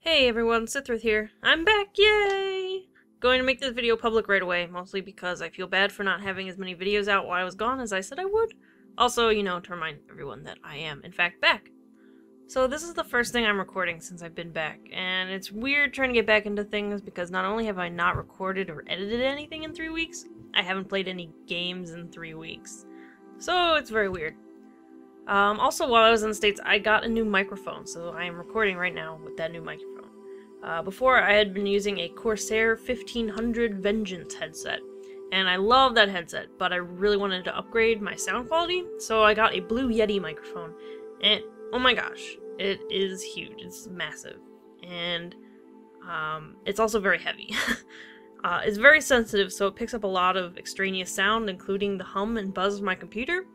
Hey everyone, Sithruth here. I'm back, yay! Going to make this video public right away, mostly because I feel bad for not having as many videos out while I was gone as I said I would. Also, to remind everyone that I am, in fact, back. So this is the first thing I'm recording since I've been back, and it's weird trying to get back into things because not only have I not recorded or edited anything in 3 weeks, I haven't played any games in 3 weeks. So it's very weird. Also, while I was in the States, I got a new microphone, so I am recording right now with that new microphone. Before, I had been using a Corsair 1500 Vengeance headset, and I love that headset, but I really wanted to upgrade my sound quality, so I got a Blue Yeti microphone, and oh my gosh, it is huge, it's massive, and it's also very heavy. It's very sensitive, so it picks up a lot of extraneous sound, including the hum and buzz of my computer.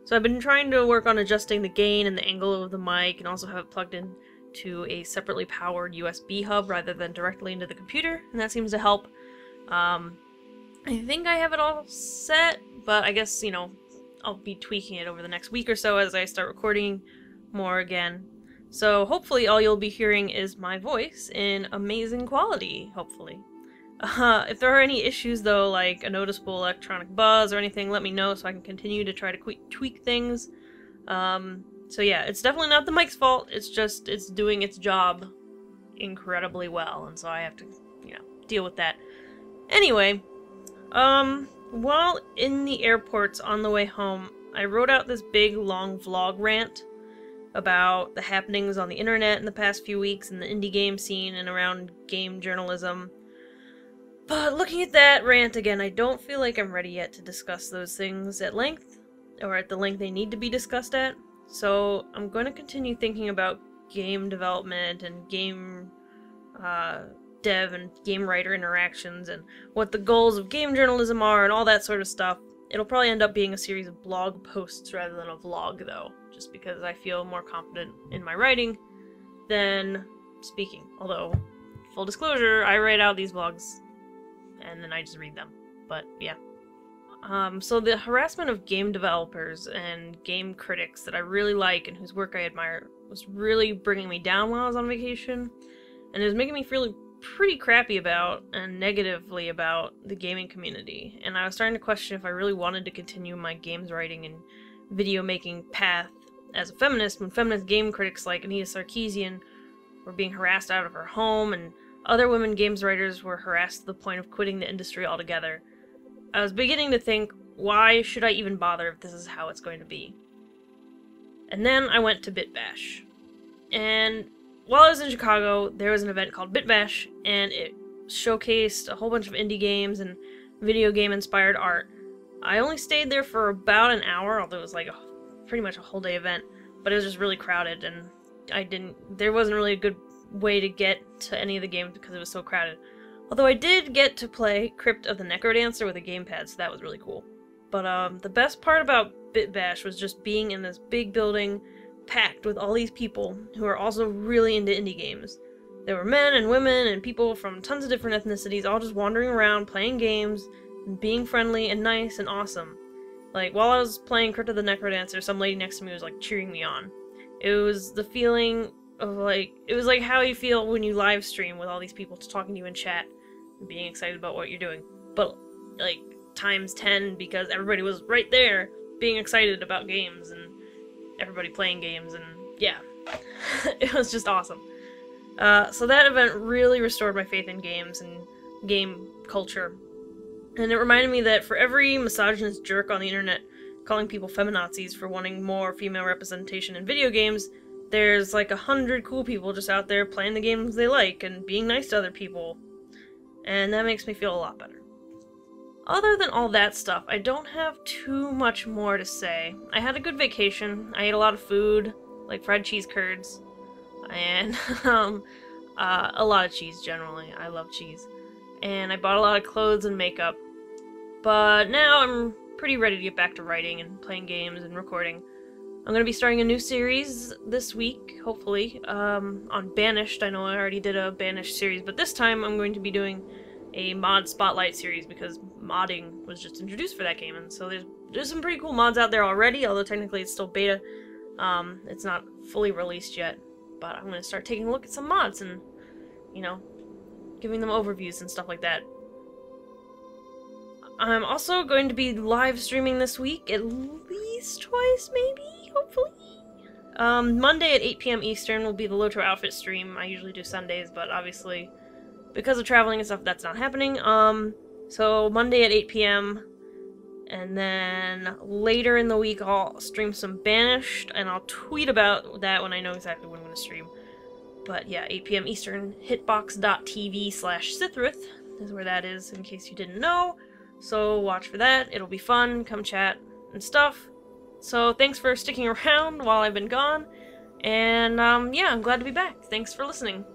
So I've been trying to work on adjusting the gain and the angle of the mic, and also have it plugged in to a separately powered USB hub rather than directly into the computer, and that seems to help. I think I have it all set, but I guess, I'll be tweaking it over the next week or so as I start recording more again. So hopefully all you'll be hearing is my voice in amazing quality, hopefully. If there are any issues though, like a noticeable electronic buzz or anything, let me know so I can continue to try to tweak things. So yeah, it's definitely not the mic's fault, it's just, it's doing its job incredibly well, and so I have to, deal with that. Anyway, while in the airports on the way home, I wrote out this big long vlog rant about the happenings on the internet in the past few weeks in the indie game scene and around game journalism. But looking at that rant again, I don't feel like I'm ready yet to discuss those things at length, or at the length they need to be discussed at. So I'm going to continue thinking about game development and game dev and game writer interactions and what the goals of game journalism are and all that sort of stuff. It'll probably end up being a series of blog posts rather than a vlog though, just because I feel more confident in my writing than speaking. Although, full disclosure, I write out these vlogs and then I just read them. But yeah. So the harassment of game developers and game critics that I really like and whose work I admire was really bringing me down while I was on vacation, and it was making me feel pretty crappy about and negatively about the gaming community, and I was starting to question if I really wanted to continue my games writing and video making path as a feminist when feminist game critics like Anita Sarkeesian were being harassed out of her home and other women games writers were harassed to the point of quitting the industry altogether. I was beginning to think, why should I even bother if this is how it's going to be? And then I went to BitBash. And while I was in Chicago, there was an event called BitBash, and it showcased a whole bunch of indie games and video game inspired art. I only stayed there for about an hour, although it was like pretty much a whole day event, but it was just really crowded, and there wasn't really a good way to get to any of the games because it was so crowded. Although I did get to play Crypt of the Necrodancer with a gamepad, so that was really cool. But the best part about BitBash was just being in this big building, packed with all these people who are also really into indie games. There were men and women and people from tons of different ethnicities all just wandering around, playing games, and being friendly and nice and awesome. Like, while I was playing Crypt of the Necrodancer, some lady next to me was, like, cheering me on. It was the feeling of, it was like how you feel when you live stream with all these people just talking to you in chat, being excited about what you're doing, but times 10 because everybody was right there being excited about games and everybody playing games, and yeah, it was just awesome. So that event really restored my faith in games and game culture, and it reminded me that for every misogynist jerk on the internet calling people feminazis for wanting more female representation in video games, there's 100 cool people just out there playing the games they like and being nice to other people. And that makes me feel a lot better. Other than all that stuff, I don't have too much more to say. I had a good vacation. I ate a lot of food, like fried cheese curds, and a lot of cheese generally. I love cheese. And I bought a lot of clothes and makeup. But now I'm pretty ready to get back to writing and playing games and recording. I'm going to be starting a new series this week, hopefully, on Banished. I know I already did a Banished series, but this time I'm going to be doing a mod spotlight series because modding was just introduced for that game, and so there's some pretty cool mods out there already, although technically it's still beta. It's not fully released yet, but I'm going to start taking a look at some mods and you know, giving them overviews and stuff like that. I'm also going to be live streaming this week, at least twice, maybe, hopefully. Monday at 8 p.m. Eastern will be the Lotro outfit stream. I usually do Sundays, but obviously, because of traveling and stuff, that's not happening. So Monday at 8 p.m., and then later in the week I'll stream some Banished, and I'll tweet about that when I know exactly when I'm going to stream. But yeah, 8 p.m. Eastern, hitbox.tv/Sithrith is where that is, in case you didn't know. So watch for that, it'll be fun, come chat and stuff. So thanks for sticking around while I've been gone, and yeah, I'm glad to be back. Thanks for listening.